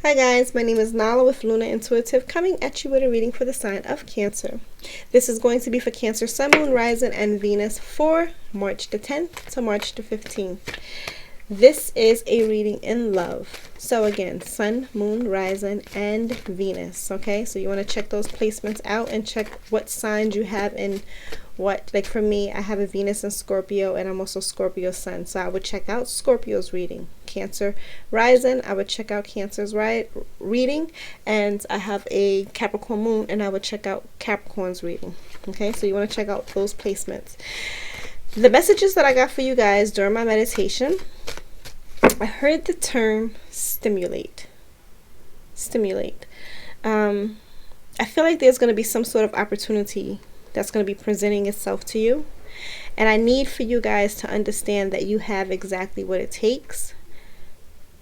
Hi guys, my name is Nala with Luna Intuitive, coming at you with a reading for the sign of Cancer. This is going to be for Cancer, Sun, Moon, Rising, and Venus for March the 10th to March the 15th. This is a reading in love. So again, Sun, Moon, Rising, and Venus. Okay, so you want to check those placements out and check what signs you have in what. Like for me, I have a Venus in Scorpio, and I'm also Scorpio Sun. So I would check out Scorpio's reading. Cancer Rising, I would check out Cancer's reading. And I have a Capricorn Moon, and I would check out Capricorn's reading. Okay, so you want to check out those placements. The messages that I got for you guys during my meditation, I heard the term stimulate. Stimulate. I feel like there's going to be some sort of opportunity that's going to be presenting itself to you. And I need for you guys to understand that you have exactly what it takes.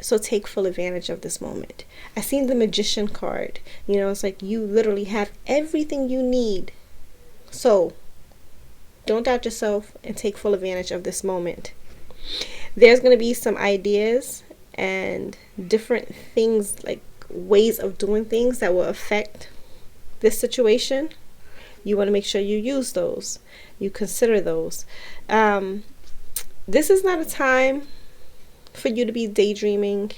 So take full advantage of this moment. I seen the Magician card. You know, it's like you literally have everything you need. So don't doubt yourself and take full advantage of this moment. There's going to be some ideas and different things, like ways of doing things that will affect this situation. You want to make sure you use those. You consider those. This is not a time for you to be daydreaming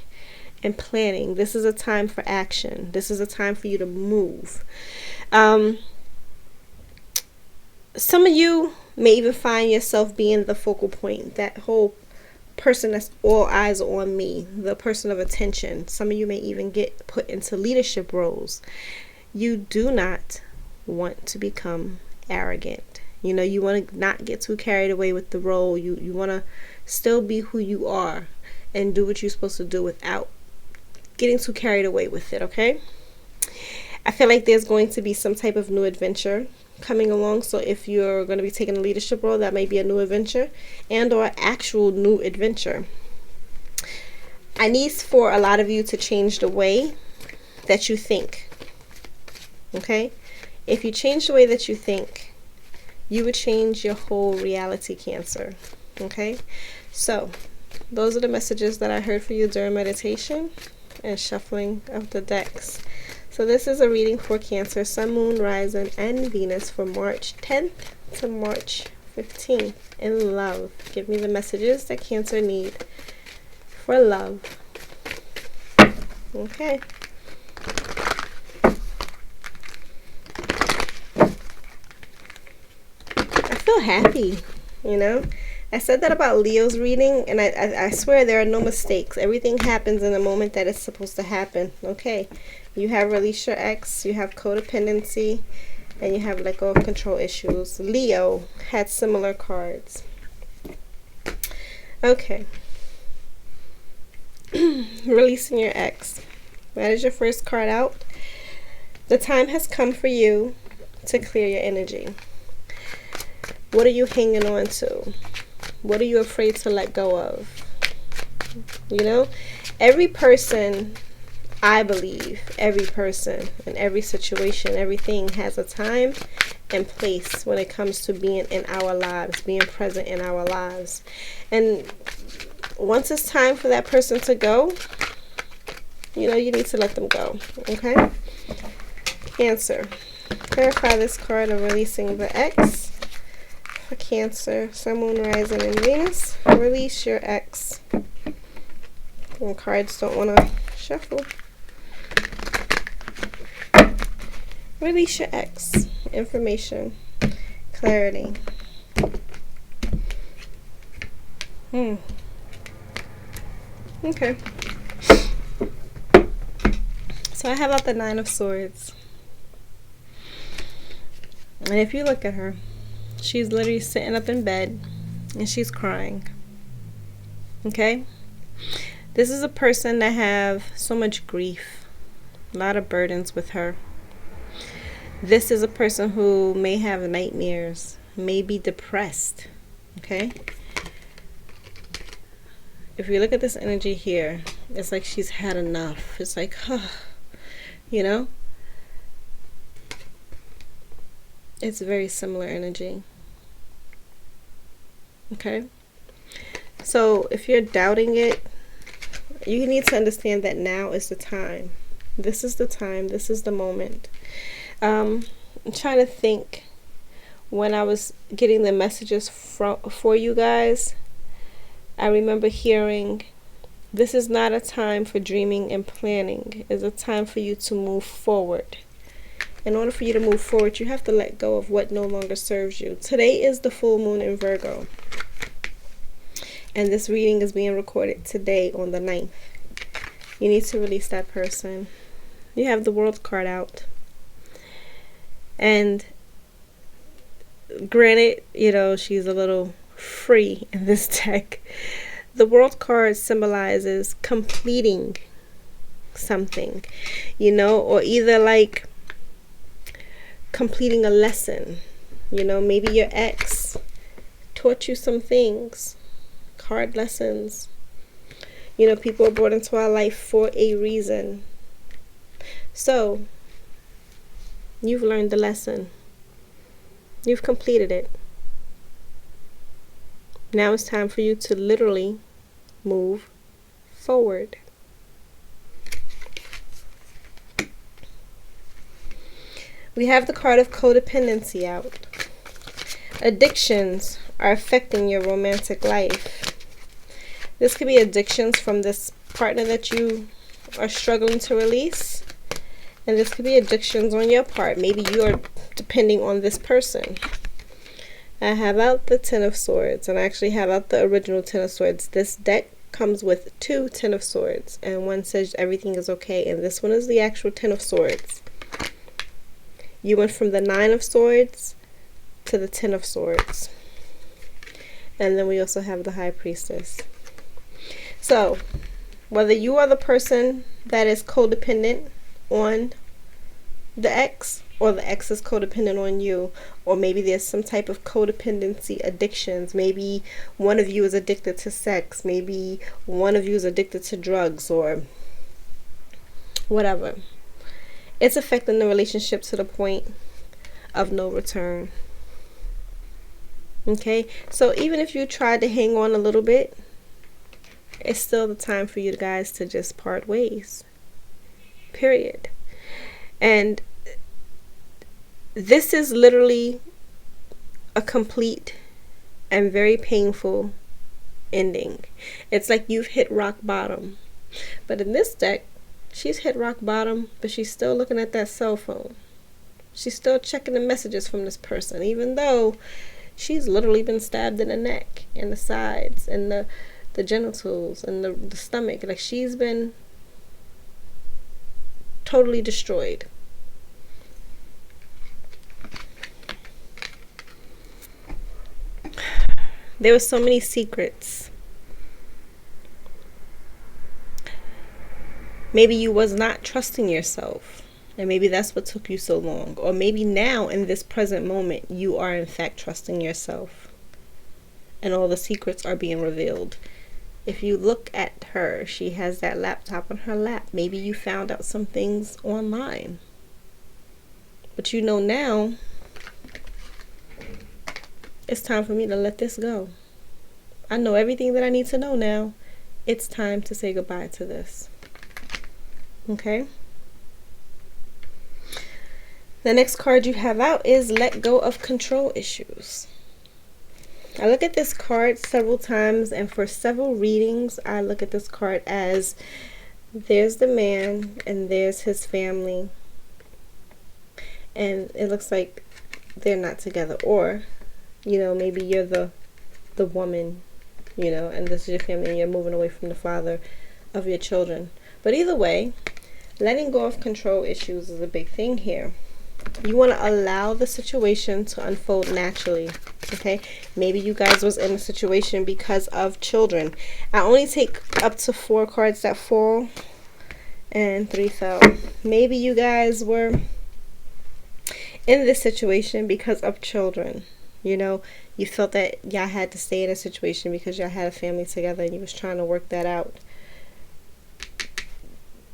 and planning. This is a time for action. This is a time for you to move. Some of you may even find yourself being the focal point, that whole person that's all eyes on me, the person of attention. Some of you may even get put into leadership roles. You do not want to become arrogant. You know, you want to not get too carried away with the role. You want to still be who you are and do what you're supposed to do without getting too carried away with it, okay? I feel like there's going to be some type of new adventure coming along. So if you're going to be taking a leadership role, that may be a new adventure and or actual new adventure. I need for a lot of you to change the way that you think. Okay? If you change the way that you think, you would change your whole reality, Cancer. Okay? So those are the messages that I heard for you during meditation and shuffling of the decks. So this is a reading for Cancer, Sun, Moon, Rising, and Venus for March 10th to March 15th in love. Give me the messages that Cancer need for love. Okay. I feel happy, you know. I said that about Leo's reading, and I swear there are no mistakes. Everything happens in the moment that it's supposed to happen. Okay. You have release your ex, you have codependency, and you have let go of control issues. Leo had similar cards. Okay. Releasing your ex. That is your first card out. The time has come for you to clear your energy. What are you hanging on to? What are you afraid to let go of? You know, every person, I believe, every person in every situation, everything has a time and place when it comes to being in our lives, being present in our lives. And once it's time for that person to go, you know, you need to let them go. Okay? Cancer. Clarify this card of releasing the ex. For Cancer, Sun, Moon, Rising, and Venus. Release your ex. And cards don't want to shuffle. Release your ex. Information. Clarity. Okay. So I have out the Nine of Swords. And if you look at her, she's literally sitting up in bed and she's crying. Okay? This is a person that have so much grief, a lot of burdens with her. This is a person who may have nightmares, may be depressed. Okay? If you look at this energy here, it's like she's had enough. It's like, you know? It's very similar energy. Okay? So if you're doubting it, You need to understand that now is the time. This is the time. This is the moment. I'm trying to think when I was getting the messages for you guys. I remember hearing, this is not a time for dreaming and planning. It's a time for you to move forward. In order for you to move forward, you have to let go of what no longer serves you. Today is the full moon in Virgo. And this reading is being recorded today on the 9th. You need to release that person. You have the World card out. And granted, you know, she's a little free in this deck. The World card symbolizes completing something, you know, or either like completing a lesson. You know, maybe your ex taught you some things, hard lessons. You know, people are brought into our life for a reason. So, you've learned the lesson. You've completed it. Now it's time for you to literally move forward. We have the card of codependency out. Addictions are affecting your romantic life. This could be addictions from this partner that you are struggling to release. And this could be addictions on your part. Maybe you are depending on this person. I have out the Ten of Swords, and I actually have out the original Ten of Swords. This deck comes with 2 Ten of Swords, and one says everything is okay, and this one is the actual Ten of Swords. You went from the 9 of Swords to the 10 of Swords. And then we also have the High Priestess. So, whether you are the person that is codependent on the ex, or the ex is codependent on you, or maybe there's some type of codependency addictions. Maybe one of you is addicted to sex. Maybe one of you is addicted to drugs, or whatever. It's affecting the relationship to the point of no return. Okay, so even if you tried to hang on a little bit, it's still the time for you guys to just part ways. Period. And this is literally a complete and very painful ending. It's like you've hit rock bottom. But in this deck, she's hit rock bottom, but she's still looking at that cell phone. She's still checking the messages from this person, even though she's literally been stabbed in the neck, and the sides, and the genitals, and the stomach. Like, she's been totally destroyed. There were so many secrets. Maybe you was not trusting yourself, and maybe that's what took you so long. Or maybe now in this present moment you are in fact trusting yourself, and all the secrets are being revealed. If you look at her, she has that laptop on her lap. Maybe you found out some things online, but you know now it's time for me to let this go. I know everything that I need to know now. It's time to say goodbye to this. Okay? The next card you have out is Let Go of Control Issues. I look at this card several times, and for several readings, I look at this card as there's the man and there's his family. And it looks like they're not together. Or, you know, maybe you're the woman, you know, and this is your family, and you're moving away from the father of your children. But either way, letting go of control issues is a big thing here. You want to allow the situation to unfold naturally. Okay, maybe you guys was in a situation because of children. I only take up to 4 cards that fall, and 3 fell. Maybe you guys were in this situation because of children. You know, you felt that y'all had to stay in a situation because y'all had a family together, and you was trying to work that out.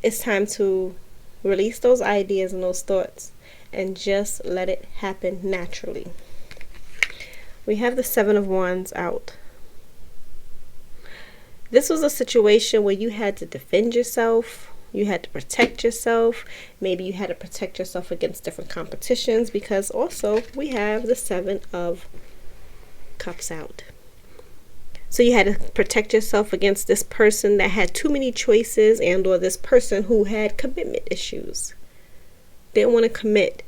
It's time to release those ideas and those thoughts and just let it happen naturally. We have the 7 of Wands out. This was a situation where you had to defend yourself. You had to protect yourself. Maybe you had to protect yourself against different competitions, because also we have the 7 of Cups out. So you had to protect yourself against this person that had too many choices, and or this person who had commitment issues. Didn't want to commit,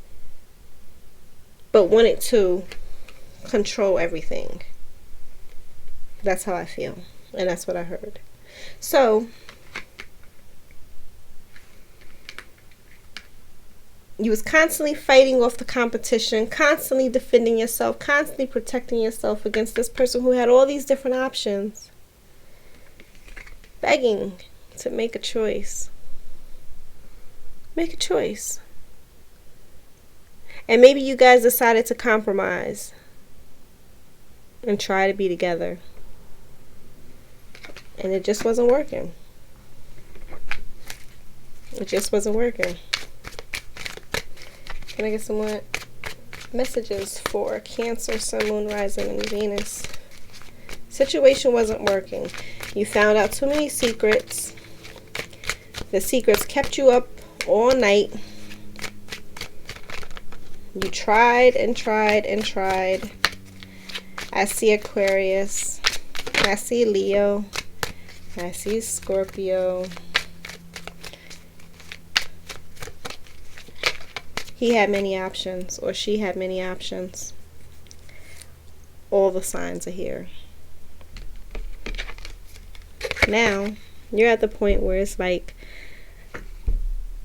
but wanted to control everything. That's how I feel, and that's what I heard. So you was constantly fighting off the competition, constantly defending yourself, constantly protecting yourself against this person who had all these different options, begging to make a choice. Make a choice. And maybe you guys decided to compromise and try to be together, and it just wasn't working. It just wasn't working. Can I get some more messages for Cancer, Sun, Moon, Rising, and Venus? Situation wasn't working. You found out too many secrets. The secrets kept you up all night. You tried and tried and tried. I see Aquarius. I see Leo. I see Scorpio. He had many options, or she had many options. All the signs are here. Now, you're at the point where it's like,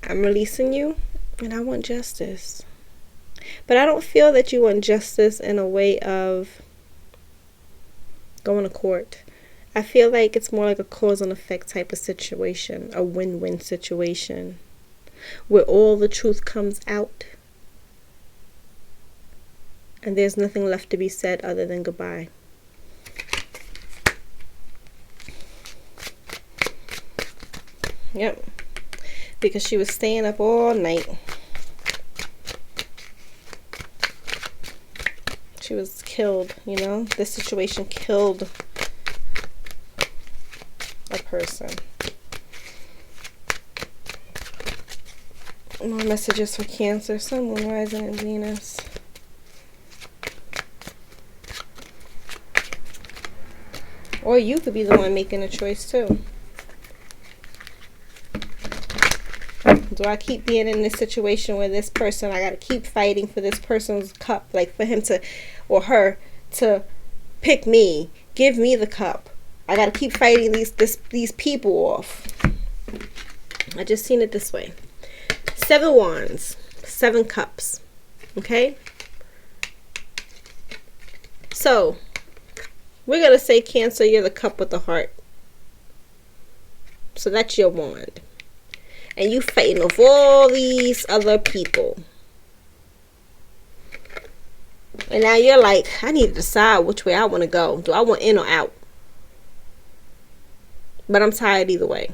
I'm releasing you, and I want justice. But I don't feel that you want justice in a way of going to court. I feel like it's more like a cause and effect type of situation, a win-win situation, where all the truth comes out and there's nothing left to be said other than goodbye. Yep. Because she was staying up all night. She was killed, you know? This situation killed a person. More messages for Cancer, Sun, Moon, Rising, and Venus. Or you could be the one making a choice too. Do I keep being in this situation where this person, I gotta keep fighting for this person's cup, like for him to, or her to pick me, give me the cup. I gotta keep fighting these people off. I just seen it this way. 7 wands, 7 cups. Okay? So, we're gonna say, Cancer, you're the cup with the heart. So that's your wand. And you fighting with all these other people. And now you're like, I need to decide which way I want to go. Do I want in or out? But I'm tired either way.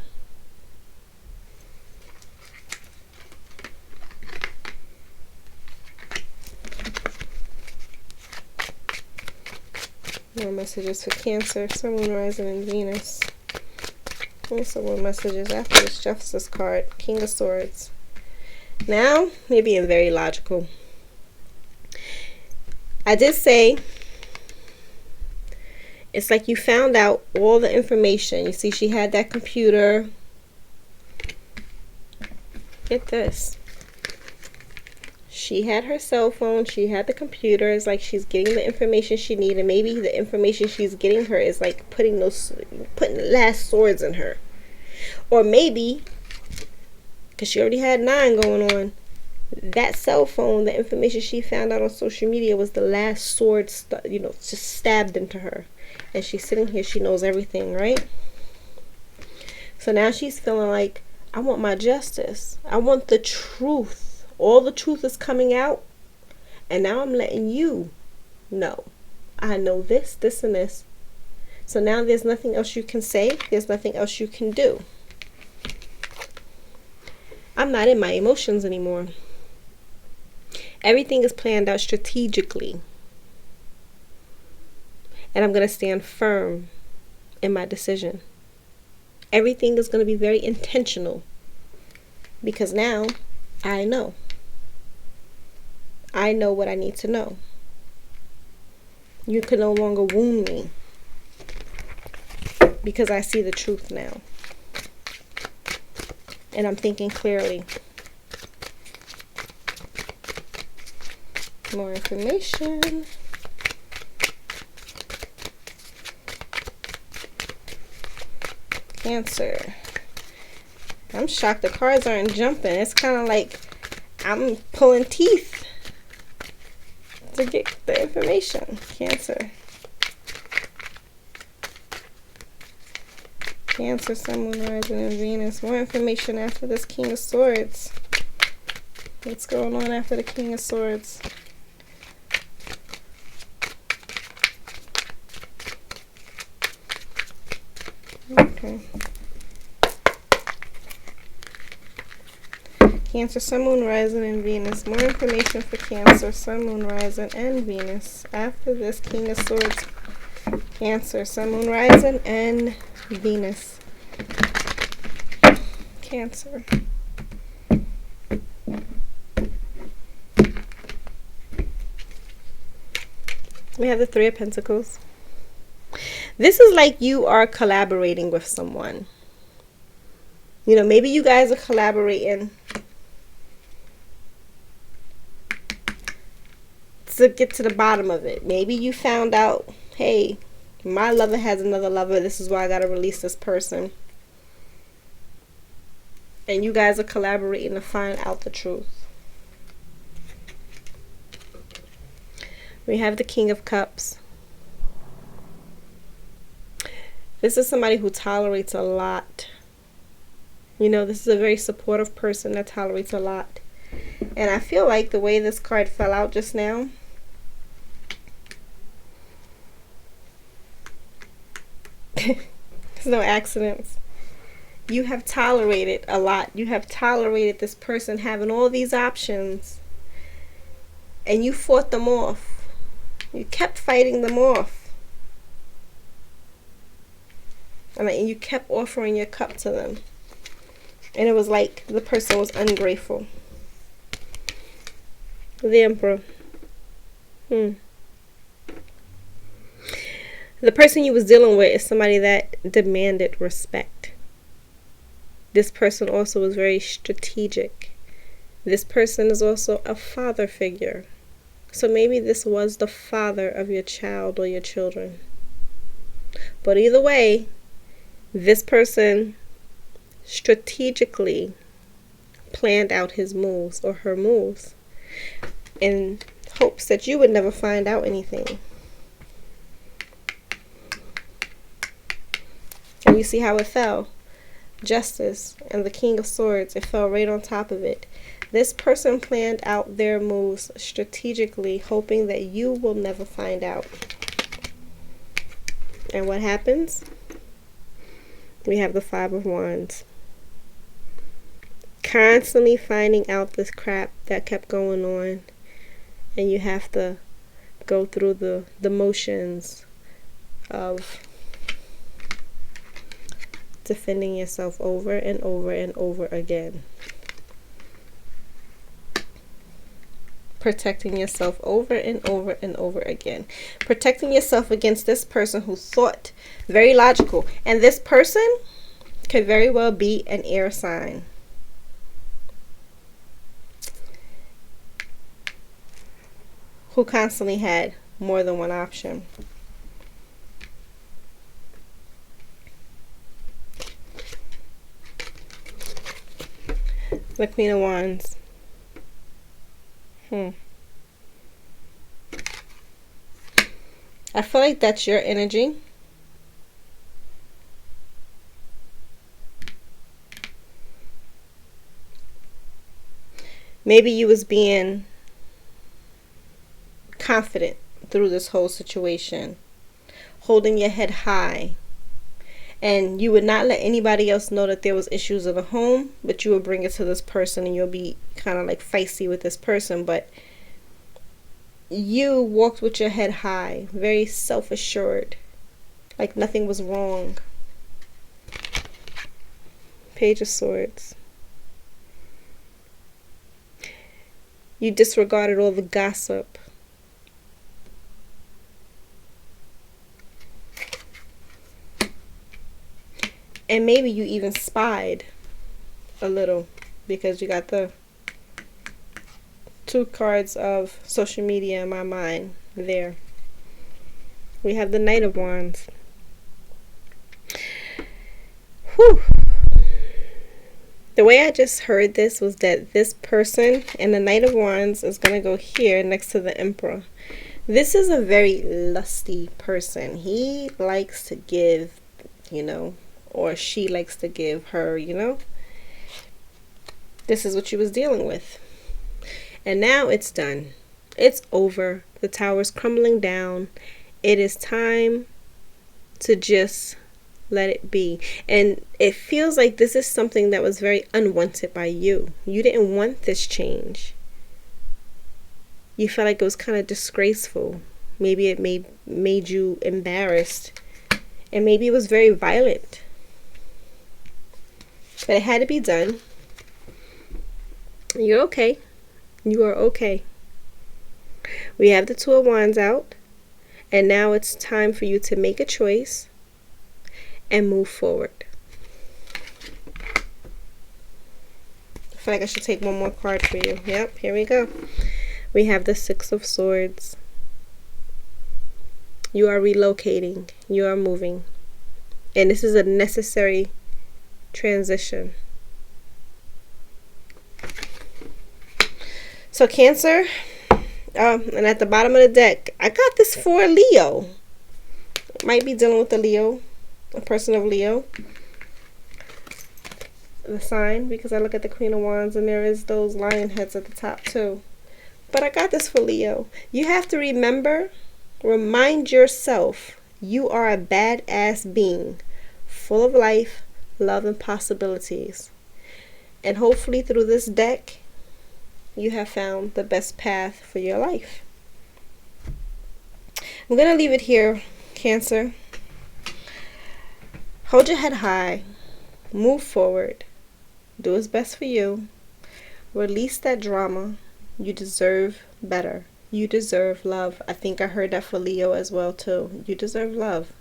More messages for Cancer, Sun, Moon, Rising, and Venus. Also more messages after this Justice card, King of Swords. Now, you're being very logical. I did say, it's like you found out all the information. You see, she had that computer. Get this. She had her cell phone. She had the computer. It's like she's getting the information she needed. Maybe the information she's getting her is like putting the last swords in her. Or maybe, because she already had 9 going on, that cell phone, the information she found out on social media was the last sword, just stabbed into her. And she's sitting here, she knows everything, right? So now she's feeling like, I want my justice. I want the truth. All the truth is coming out. And now I'm letting you know. I know this, this, and this. So now there's nothing else you can say. There's nothing else you can do. I'm not in my emotions anymore. Everything is planned out strategically. And I'm going to stand firm in my decision. Everything is going to be very intentional because now I know. I know what I need to know. You can no longer wound me because I see the truth now. And I'm thinking clearly. More information. Cancer. I'm shocked the cards aren't jumping. It's kind of like I'm pulling teeth to get the information. Cancer. Cancer, Sun, Moon, Rising, and Venus. More information after this King of Swords. What's going on after the King of Swords? Okay. Cancer, Sun, Moon, Rising, and Venus. More information for Cancer, Sun, Moon, Rising, and Venus after this King of Swords. Cancer, Sun, Moon, Rising, and Venus. Cancer. We have the Three of Pentacles. This is like you are collaborating with someone. You know, maybe you guys are collaborating to get to the bottom of it. Maybe you found out, hey, my lover has another lover. This is why I got to release this person. And you guys are collaborating to find out the truth. We have the King of Cups. This is somebody who tolerates a lot. You know, this is a very supportive person that tolerates a lot. And I feel like the way this card fell out just now, there's no accidents. You have tolerated a lot. You have tolerated this person having all these options. And you fought them off. You kept fighting them off. And you kept offering your cup to them. And it was like the person was ungrateful. The Emperor. The person you was dealing with is somebody that demanded respect. This person also was very strategic. This person is also a father figure. So maybe this was the father of your child or your children. But either way, this person strategically planned out his moves or her moves in hopes that you would never find out anything. And you see how it fell. Justice and the King of Swords. It fell right on top of it. This person planned out their moves strategically, hoping that you will never find out. And what happens? We have the Five of Wands. Constantly finding out this crap that kept going on. And you have to go through the motions of defending yourself over and over and over again. Protecting yourself over and over and over again. Protecting yourself against this person who thought very logical. And this person could very well be an air sign. Who constantly had more than one option. The Queen of Wands. I feel like that's your energy. Maybe you was being confident through this whole situation, holding your head high, and you would not let anybody else know that there was issues in the home, but you would bring it to this person and you'll be kind of like feisty with this person, but you walked with your head high, very self-assured, like nothing was wrong. Page of Swords. You disregarded all the gossip. And maybe you even spied a little, because you got the 2 cards of social media in my mind there. We have the Knight of Wands. Whew. The way I just heard this was that this person and the Knight of Wands is going to go here next to the Emperor. This is a very lusty person. He likes to give, you know, or she likes to give her, you know. This is what she was dealing with. And now it's done. It's over. The tower's crumbling down. It is time to just let it be. And it feels like this is something that was very unwanted by you. You didn't want this change. You felt like it was kind of disgraceful. Maybe it made you embarrassed. And maybe it was very violent. But it had to be done. You're okay. You are okay. We have the 2 of Wands out. And now it's time for you to make a choice and move forward. I feel like I should take one more card for you. Yep, here we go. We have the 6 of Swords. You are relocating. You are moving. And this is a necessary transition. So Cancer, and at the bottom of the deck, I got this for Leo. Might be dealing with a Leo, a person of Leo. The sign, because I look at the Queen of Wands and there is those lion heads at the top too. But I got this for Leo. You have to remind yourself, you are a badass being, full of life, love, and possibilities. And hopefully through this deck, you have found the best path for your life. I'm going to leave it here, Cancer. Hold your head high. Move forward. Do what's best for you. Release that drama. You deserve better. You deserve love. I think I heard that for Leo as well too. You deserve love.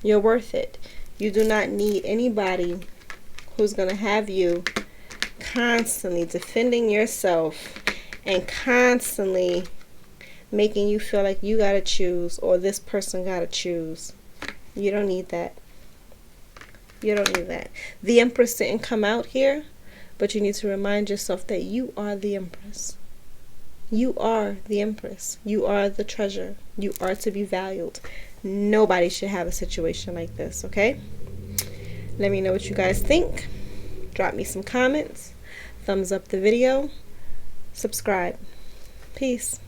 You're worth it. You do not need anybody who's going to have you constantly defending yourself and constantly making you feel like you gotta choose or this person gotta choose. You don't need that. You don't need that. The Empress didn't come out here, but you need to remind yourself that you are the Empress. You are the Empress. You are the treasure. You are to be valued. Nobody should have a situation like this, okay? Let me know what you guys think. Drop me some comments. Thumbs up the video. Subscribe. Peace.